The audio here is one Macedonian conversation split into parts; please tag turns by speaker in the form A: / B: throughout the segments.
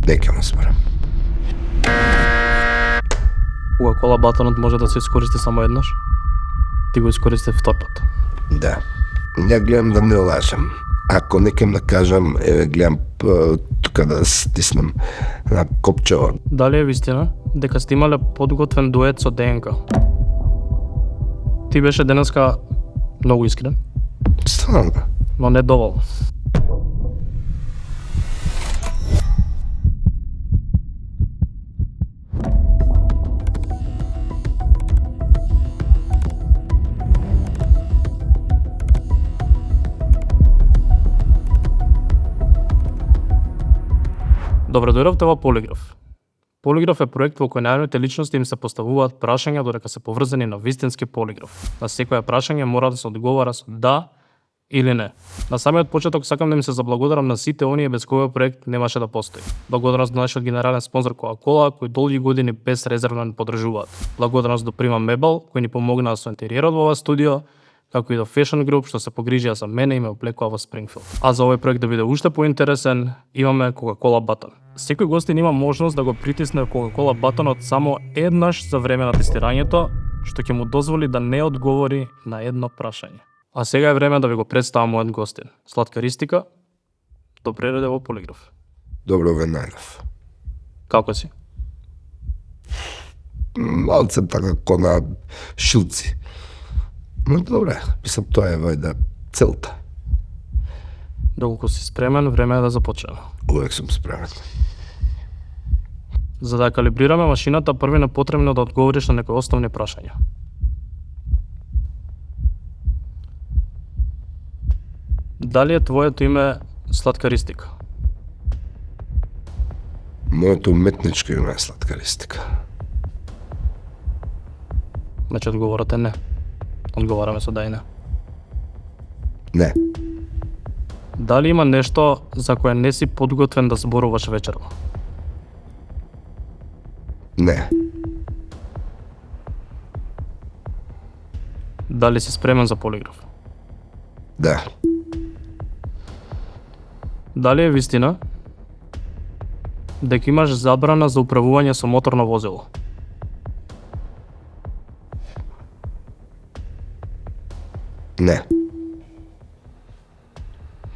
A: Дека ме зборам.
B: Кока-кола батонот може да се искористи само еднаш? Ти го искористи втор пат.
A: Да. Ја гледам да не лажам. Ако некем да кажам, гледам тука да стиснам на копчево.
B: Дали е вистина дека сте имале подготвен дует со ДНК? Ти беше денеска многу искрен,
A: Стварно.
B: но не доволно. Добре дојдовте во Полиграф. Полиграф е проект во кој најавните личности им се поставуваат прашања додека се поврзани на вистински полиграф. На секое прашање мора да се одговара со да или не. На самиот почеток сакам да им се заблагодарам на сите оние без кој проект немаше да постои. Благодарност до нашиот генерален спонзор Coca-Cola, кој долги години безрезервно не поддржуваат. Благодарност до Prima Mebel, кој ни помогнаа со интериерот во ова студио, како и до Fashion Group, што се погрижија за мене и ме облекоа во Спрингфилд. А за овој проект да биде уште поинтересен, имаме Coca-Cola батон. Секој гостин има можност да го притисне Coca-Cola батонот само еднаш за време на тестирањето, што ќе му дозволи да не одговори на едно прашање. А сега е време да ви го представам мојот гостин. Слатка Ристика, добре дојде во Полиграф.
A: Добро ве најдов.
B: Како си?
A: Малце така ко на шилци. Но добре, мислам тоа е вајда целта.
B: Доколку си спремен, време е да започнеме.
A: Увек сум спремен.
B: За да калибрираме машината, први не потребно да одговориш на некои основни прашања. Дали е твоето име Слатка Ристика?
A: Моето уметничко име е Слатка Ристика.
B: Значи одговорот е не. Одговараме со да и не.
A: Не.
B: Дали има нешто за кое не си подготвен да зборуваш вечерва?
A: Не.
B: Дали си спремен за полиграф?
A: Да.
B: Дали е вистина дека имаш забрана за управување со моторно возило?
A: Не.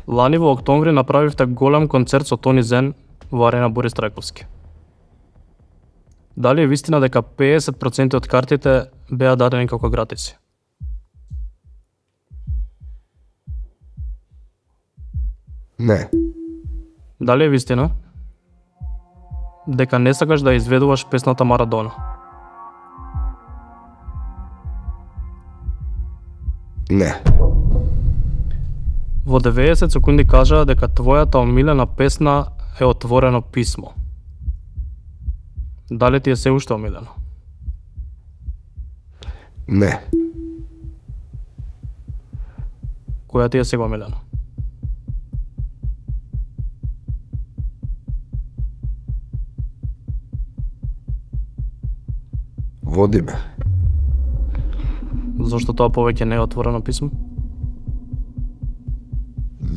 B: Лани во октомври направивте голем концерт со Тони Зен во арена Борис Трајковски. Дали е вистина дека 50% од картите беа дадени како гратиси?
A: Не.
B: Дали е вистина дека не сакаш да изведуваш песната Марадона?
A: Не.
B: Во 90 секунди кажа дека твојата омилена песна е Отворено писмо. Дали ти е се уште омилено?
A: Не.
B: Која ти е сега омилена?
A: Води ме.
B: Зошто тоа повеќе не е Отворено писмо?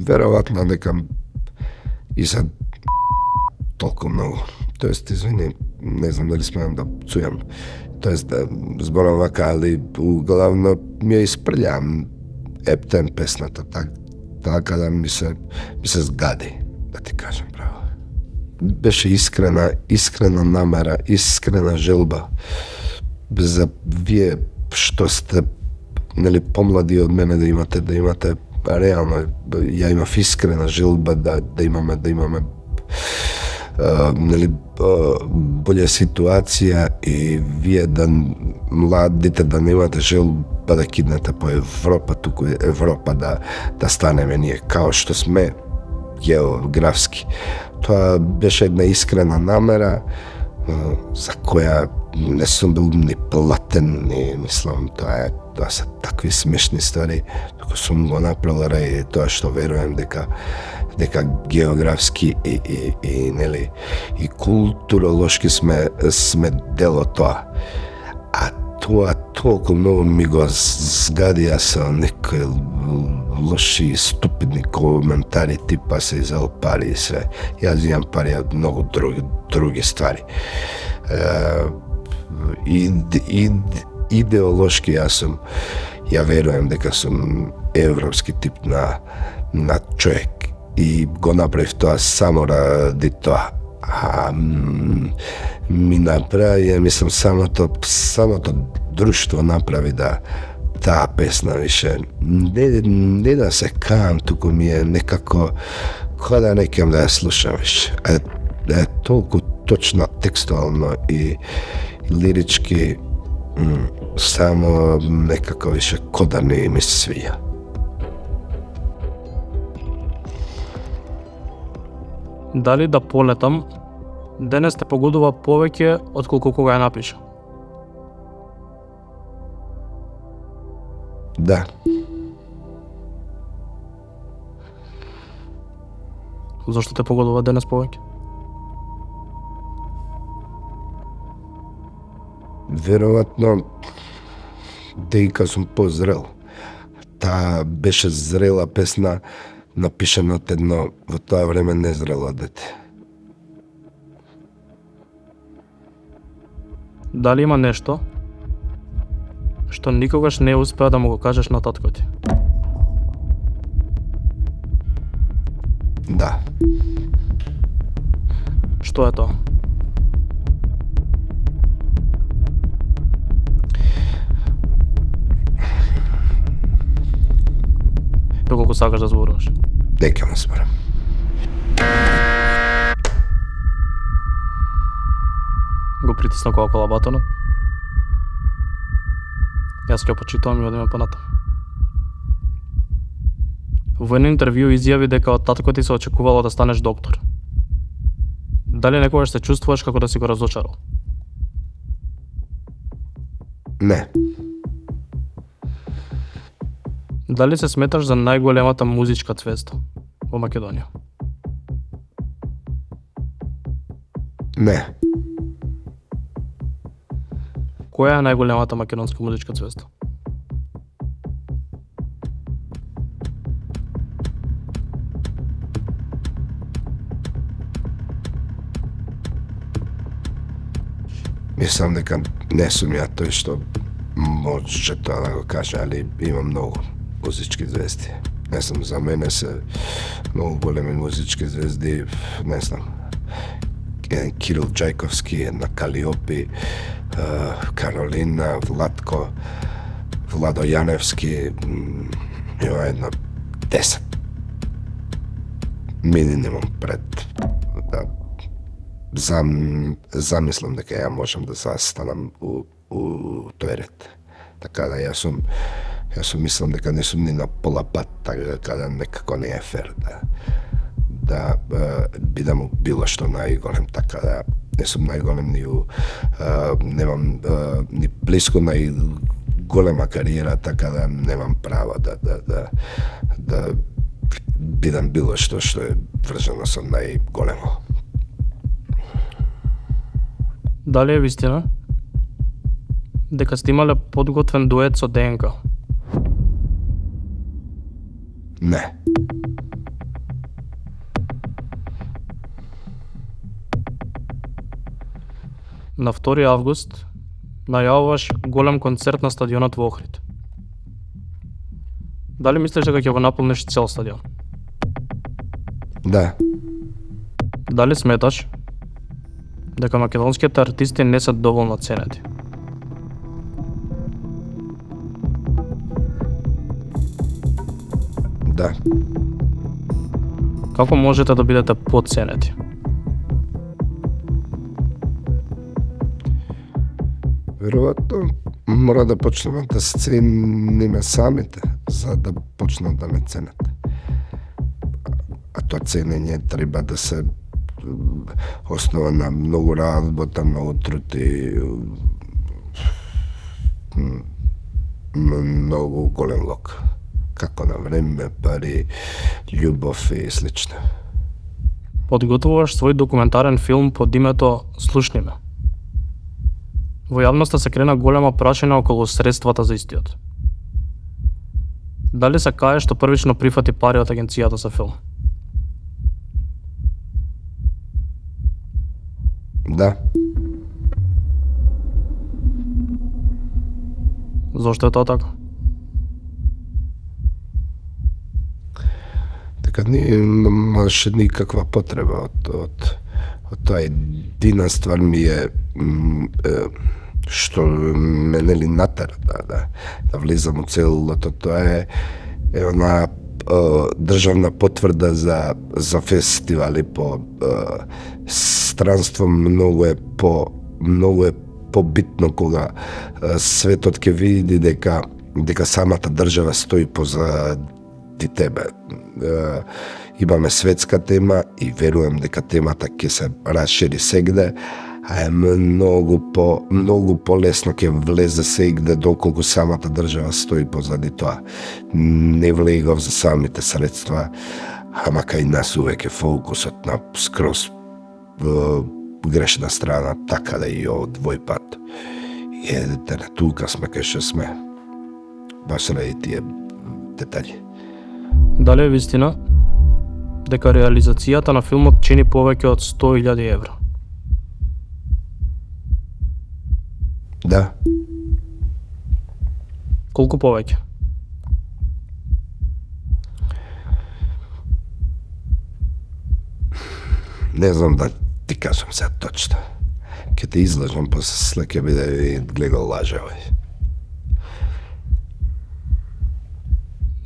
A: Веројатно дека и се толку многу. Тоест, извини, не знам дали смеам да пцујам. Тоест, да зборам вака, али углавно ми ја испрљам ептен песната, така да ми се згади, да ти кажам право. Беше искрена намера, искрена желба за вие што сте помлади од мене да имате реално, ја имав искрена желба да имаме болја ситуација и вие младите да немате желба да киднете по Европа, туку Европа да станеме ние као што сме географски. Тоа беше една искрена намера за која не сум бил ни платен, ни мислам, тоа се такви смешни ствари, туку сум го направил ради тоа што верувам дека географски и културолошки сме дел од тоа. А тоа толку многу ми го згадија со некои лоши, ступидни коментари, типа се изел пари и све. Јас имам пари од многу други ствари. Идеолошки ја верувам дека сум европски тип на човек и го направив тоа само ради тоа. Ми направи, ја мислам, самото друштво направи да таа песна више не да се каам, туку ми е некако која да не кем да ја слушам више. Е толку точно текстуално и лирички, само некако више кода не ми свија.
B: Дали да полетам, денес те погодува повеќе отколку кога ја напиша?
A: Да.
B: Зошто те погодува денес повеќе?
A: Веројатно дека сум позрел. Таа беше зрела песна, напишана од едно во тоа време незрело дете.
B: Дали има нешто што никогаш не успеа да му го кажеш на татко ти?
A: Да.
B: Што е тоа? Доколку сакаш да зборуваш.
A: Дека ме зборам.
B: Го притисна кола батонот. Јас ќе почитувам и одиме понатаму. Во едно интервју изјави дека од татко ти се очекувало да станеш доктор. Дали некогаш се чувствуваш како да си го разочарал?
A: Не.
B: Дали се сметаш за најголемата музичка звезда во Македонија?
A: Не.
B: Која е најголемата македонска музичка звезда?
A: Мислам дека не сум ја тој што може тоа да го каже, али има многу музички звезди. Не знам, за мене се многу големи музички звезди, не знам. Еден Кирил Џајковски, една Калиопи, Каролина, Владко, Владо Јаневски, има една 10. Минимум пред да замислам дека ја можам да застанам у тој ред. Така да јас сум мислам дека не сум ни на пола пат, така да некако не е фер да бидам било што најголем, така да не сум најголем немам ни близко најголема кариера, така да немам право да бидам било што е врзано со најголемо.
B: Дали е вистина дека сте имале подготвен дует со ДНК?
A: Не.
B: На 2 август најавуваш голем концерт на стадионот во Охрид. Дали мислиш дека ќе го наполниш цел стадион?
A: Да.
B: Дали сметаш дека македонските артисти не се доволно ценети?
A: Да.
B: Како можете да бидете потценети?
A: Веројатно мора да почнеме да се цениме самите, за да почнат да ме ценат. А тоа ценење треба да се основа на многу работа, многу труд и многу голем лок. Како на време, пари, љубов и слично.
B: Подготвуваш свој документарен филм под името Слушни ме. Во јавноста се крена голема прашање околу средствата за истиот. Дали се кае што првично прифати пари од агенцијата за филм?
A: Да.
B: Зошто е тоа така?
A: Така немаше никаква потреба од тоа. Едина ствар ми е што ме нели натера да влезам у целото, тоа е она државна потврда за фестивали по странство. Многу е побитно кога светот ќе види дека самата држава стои позади тебе. Имаме светска тема и верувам дека темата ќе се расшири сегде, а е многу полесно ќе влезе сегде доколку самата држава стои позади тоа. Не влегов за самите средства, ама кај нас увеќе фокусот на скроз грешна страна, така да и од твој пат. И едете на тука сме кај што сме. Баш ради тие детали.
B: Дали е вистина дека реализацијата на филмот чини повеќе од 100.000 евра?
A: Да.
B: Колку повеќе?
A: Не знам да ти кажам сега точно. Ке те излажам, после ќе биде и гледал лаже овој.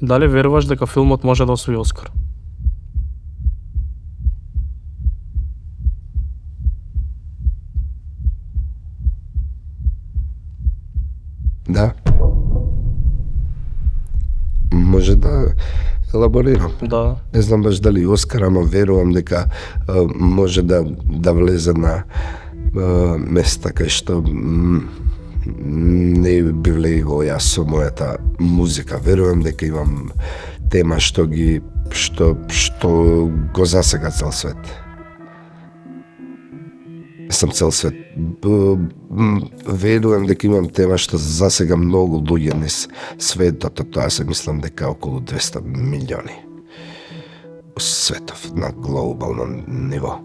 B: Дали веруваш дека филмот може да освои Оскар?
A: Да. Може да елаборирам.
B: Да.
A: Не знам баш дали Оскар, ама верувам дека може да влезе на места кај што не би влегол јас со мојата музика. Верувам дека имам тема што го засега цел свет. Сам цел свет. Верувам дека имам тема што засега многу луѓе низ светот, тоа се мислам дека околу 200 милиони у светов на глобално ниво.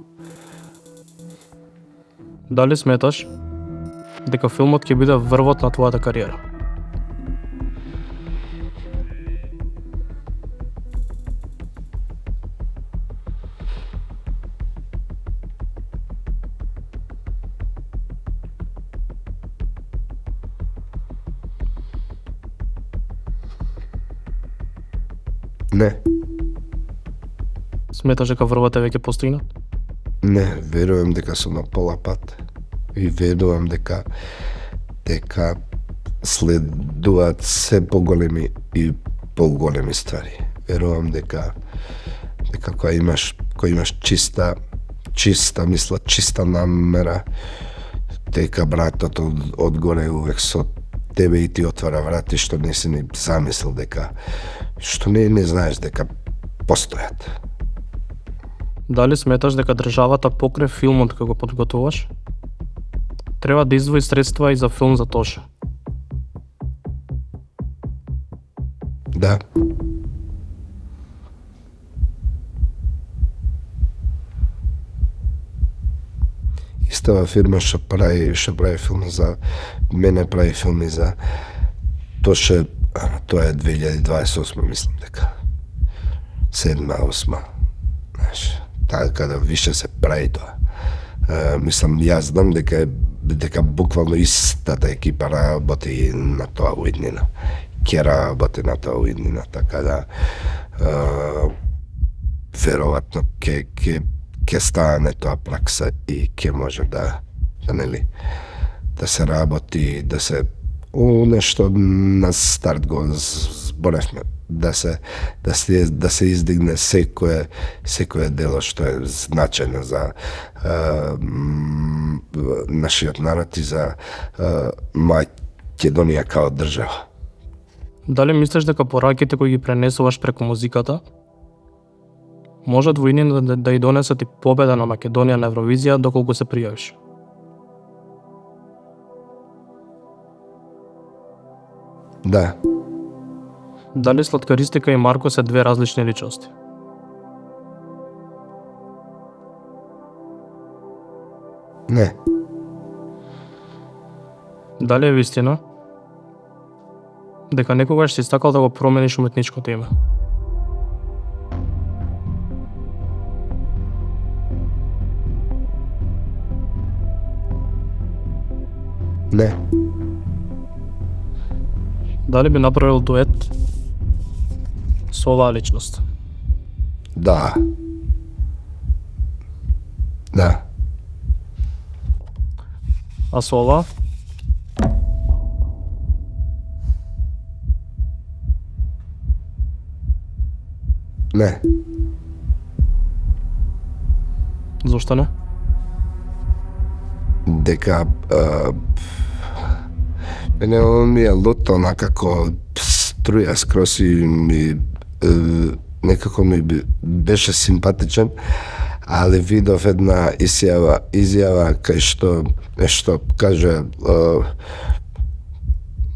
B: Дали сметаш дека филмот ќе биде врвот на твојата кариера?
A: Не.
B: Сметаш дека врвот е веќе постигнат?
A: Не, верувам дека сум на пола пат. И верувам дека следуваат се поголеми и поголеми ствари. Верувам дека кој имаш чиста мисла, чиста намера, дека братот одгоре увек со тебе и ти отвара врати што не си ни замислил дека што не знаеш дека постојат.
B: Дали сметаш дека државата покрај филмот кога го подготвуваш треба да издвои средства и за филм за Тоша?
A: Да. Истава фирма што прави филми за мене, прави филми за Тоша, тоа е 2028 мислам дека. 7-8. Знаеш, така да више се прави тоа. Мислам, јас знам дека буквално истата екипа работи на тоа уиднина. Ќе работи на тоа уиднина, така да веројатно ќе стане тоа пракса и ќе може да се работи, да се нешто на старт го зборевме, да се издигне секое дело што е значајно за нашиот народ и за Македонија као држава.
B: Дали мислиш дека пораките кои ги пренесуваш преку музиката можат во иднина да и донесат и победа на Македонија на Евровизија доколку се пријавиш?
A: Да.
B: Дали Сладкаристика и Марко се две различни личности?
A: Не.
B: Дали е вистина дека некогаш си сакал да го промениш уметничкото име?
A: Не.
B: Дали би направил дует со оваа личност?
A: Да. Да.
B: А со оваа?
A: Не.
B: Зошто не?
A: Дека мене ми е лото накако струја скрос и ми некако ми беше симпатичен, али видов една изјава кај што нешто каже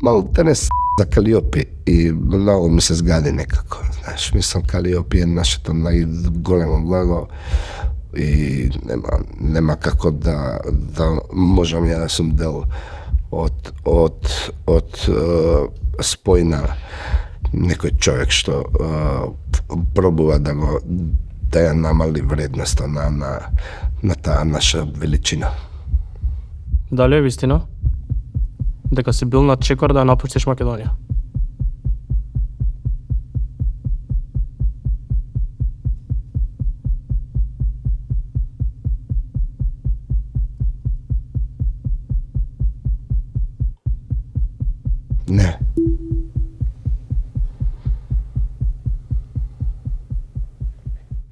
A: малте за Калиопи и многу ми се згади некако. Знаеш, мислам Калиопи е нашето најголемо благо и нема како да можам ја да сум дел од спојна некој човек што пробува да ја намали вредноста на таа наша величина.
B: Дали е вистина дека си бил на чекор да ја напуштиш Македонија?
A: Не.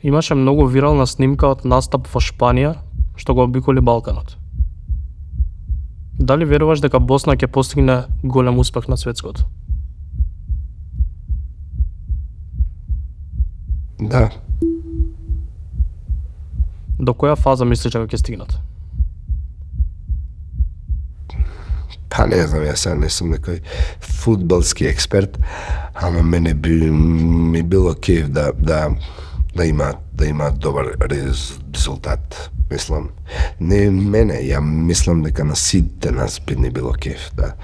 B: Имаше многу вирална снимка од настап во Шпанија што го обиколи Балканот. Дали веруваш дека Босна ќе постигне голем успех на светското?
A: Да.
B: До која фаза мислиш дека ќе стигнат?
A: Па не знам, јас сега не сум некој фудбалски експерт, ама мене би ми било кеф да има добар резултат. Мислам, не мене, ја мислам дека на сите нас би ни било кеф да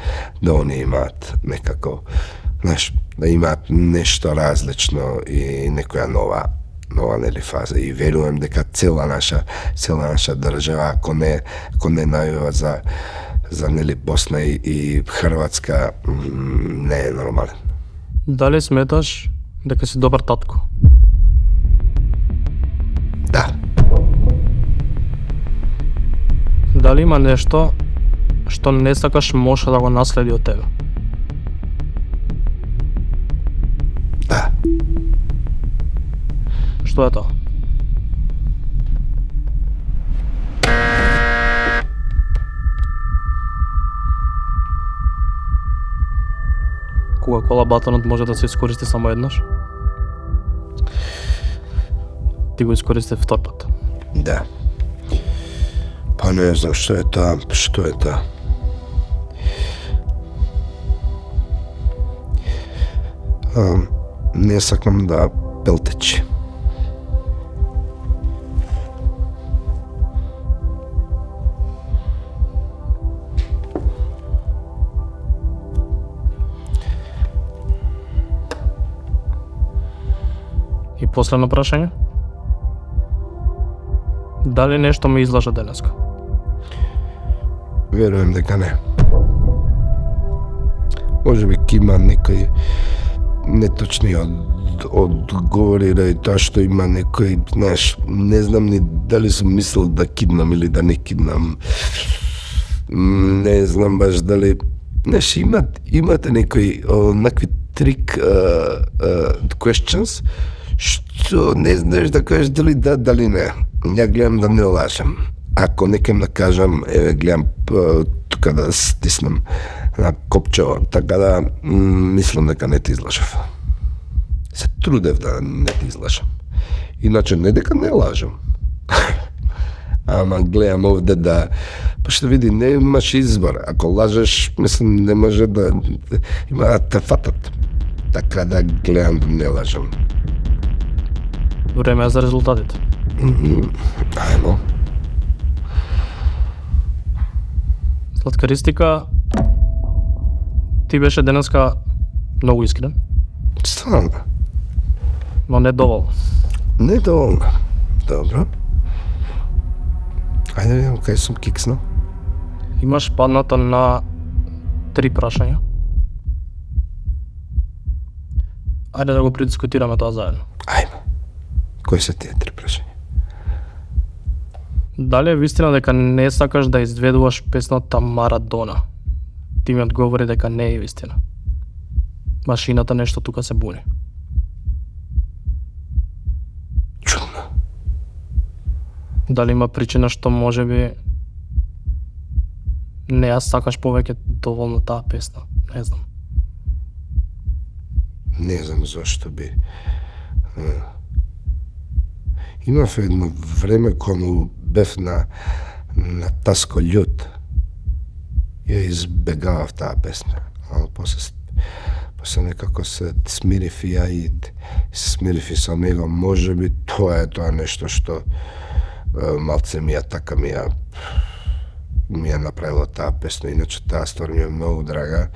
A: они имаат некако, знаеш, да имаат нешто различно и некоја нова нели фаза, и верувам дека цела наша држава, ако не најава за нели Босна и Хрватска, не е нормален.
B: Дали сметаш дека си добар татко?
A: Да.
B: Дали има нешто што не сакаш може да го наследи од тебе?
A: Да.
B: Што е тоа? Кока-кола батонот може да се искористи само еднаш? Ти го искористи втор пат.
A: Да. Па не знам што е тоа. Не сакам да пелтечи.
B: И последно прашање? Дали нешто ме излажа денеска?
A: Верувам дека не. Може би има некои неточни одговори ради тоа што има некој, знаеш, не знам ни дали сум мислел да киднам или да не киднам. Не знам баш дали, знаеш, имате некои накви трик questions што не знаеш да кажеш дали да, дали не. Ја гледам да не лажам. Ако некем да кажам, гледам тука да стиснам на копчево, така да мислам дека не ти излажав. Се трудев да не ти излажам. Иначе не дека не лажам. Ама гледам овде да... Па што види, не имаш избор. Ако лажеш, мислам, не може да... Има да те фатат. така да гледам да не лажам.
B: Време е за резултатите.
A: Ајмо.
B: Сладкаристика, ти беше денеска многу искрен,
A: Стварно.
B: но не доволно.
A: Не доволно. Добро. Ајде видам кај сум кикснал.
B: Имаш падната на 3 прашања. Ајде да го предискутираме тоа заедно.
A: Ајме. Кои се тие 3 прашања?
B: Дали е вистина дека не сакаш да изведуваш песната Марадона? Ти ми одговори дека не е вистина. Машината нешто тука се буни.
A: Чудно.
B: Дали има причина што можеби не ја сакаш повеќе доволно таа песна? Не знам.
A: Не знам зашто би. Имав едно време кога бев на таско љут. Ја избегавав таа песна. А после некако се смирив и ја и се смирив и со него. Можеби тоа е тоа нешто што малце ми ја направило таа песна. Иначе таа ствар ми е многу драга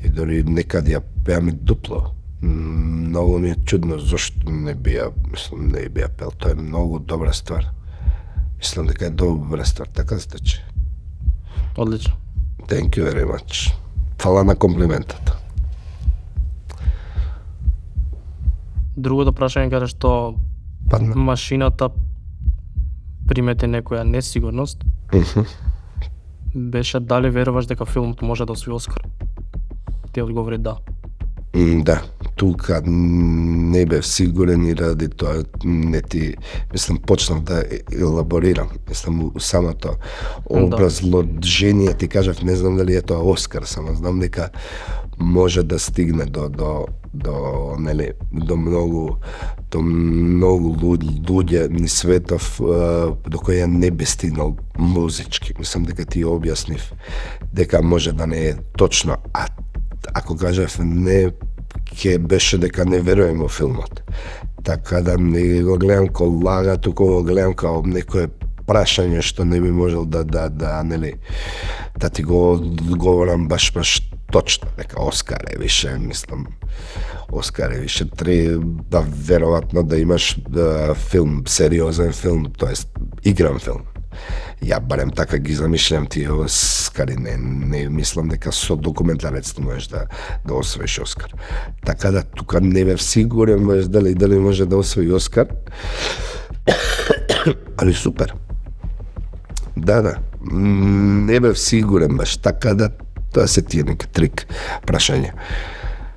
A: и дори некад ја пеам и дупло. Многу ми е чудно зашто не би ја пел. Тоа е многу добра ствар. Мислам дека е добра ствар, така стаче.
B: Одлично.
A: Thank you very much. Фала на комплиментот.
B: Другото прашање каде што
A: Падна.
B: машината примети некоја несигурност, беше дали веруваш дека филмот може да освои Оскар? Ти одговори да.
A: Да, тука не бев сигурен и ради тоа не ти, мислам, почнав да елаборирам. Мислам, самото образложение ти кажав, не знам дали е тоа Оскар, само знам дека може да стигне до многу луѓе ни светов до која не би стигнал музички. Мислам дека ти објаснив дека може да не е точно, а ако кажав не, ќе беше дека не верувам во филмот. Така да не го гледам ко лага, туку го гледам као некое прашање што не би можел да ти го одговорам баш точно, дека Оскар е више, мислам, Оскар е више да веројатно да имаш филм, сериозен филм, тоест игран филм. Ја барем така ги замишлям тие Оскари, не мислам дека со документарец ти можеш да освоиш Оскар. Така да тука не бев сигурен дали може да освои Оскар. Али супер. Да, не бев сигурен баш, така да тоа се тие нека трик прашања,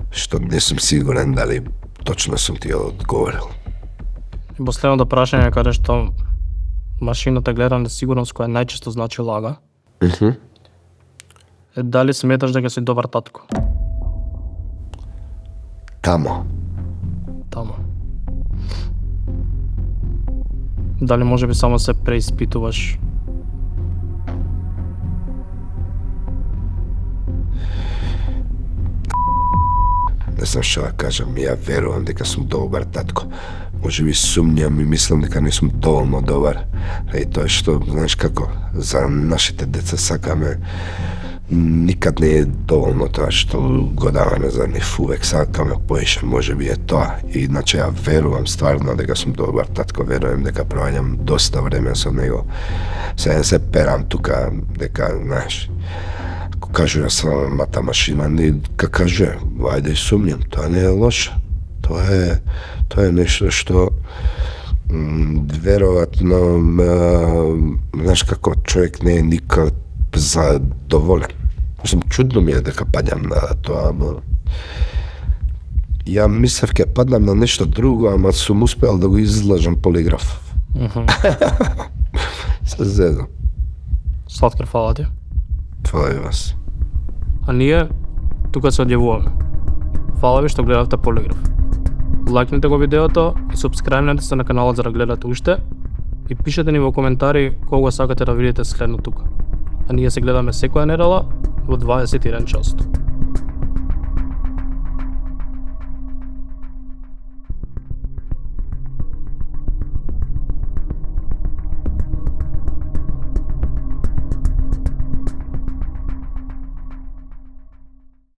A: што не сум сигурен дали точно сум ти одговорил.
B: И последното прашање каде што машината гледа несигурност која најчесто значи лага. Е дали сметаш дека си добар татко?
A: Тамо.
B: Дали можеби само се преиспитуваш?
A: Не знам што да кажам, ја верувам дека сум добар татко. Можеби сумњам и мислам дека не сум доволно добар. И тоа што, знаеш како, за нашите деца сакаме, никад не е доволно тоа што го даваме за нив, увек сакаме поише, можеби е тоа. Иначе ја верувам стварно дека сум добар татко, верувам дека проваѓам доста време со него. Сега се перам тука, дека, знаеш, кажува самата машина, не кажува, ајде сумњам, тоа не е лошо. Тоа е нешто што веројатно, знаеш како, човек не е никак задоволен. Мислам, чудно ми е дека падам на тоа, ама ја мислев ке паднам на нешто друго, ама сум успел да го излажам полиграф. Се зезам.
B: Сладкар, фала ти.
A: Фала и вас.
B: А ние тука се одјавуваме. Фала ви што гледавте Полиграф. Лајкнете го видеото и субскрајбнете се на каналот за да гледате уште и пишете ни во коментари кога сакате да видите следно тука. А ние се гледаме секоја недела во 21 часот.